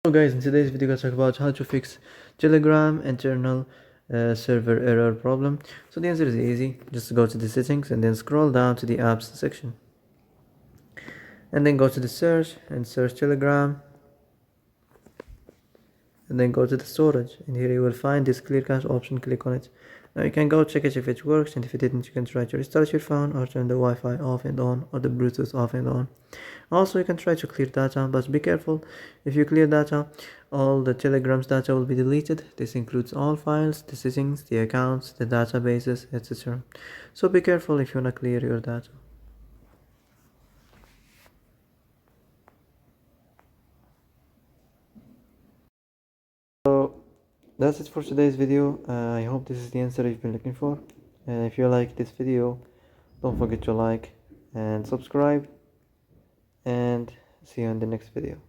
Hello guys, in today's video I'm going to talk about how to fix Telegram internal server error problem. So the answer is easy. Just go to the settings and then scroll down to the apps section. And then go to the search and search Telegram. And then go to the storage, and here you will find this clear cache option. Click on it. Now you can go check it if it works, and if it didn't you can try to restart your phone or turn the Wi-Fi off and on or the Bluetooth off and on. Also you can try to clear data, but be careful. If you clear data, all the Telegram's data will be deleted. This includes all files, the settings, the accounts, the databases, etc. So be careful if you wanna clear your data. So that's it for today's video. I hope this is the answer you've been looking for. And if you like this video, don't forget to like and subscribe, and see you in the next video.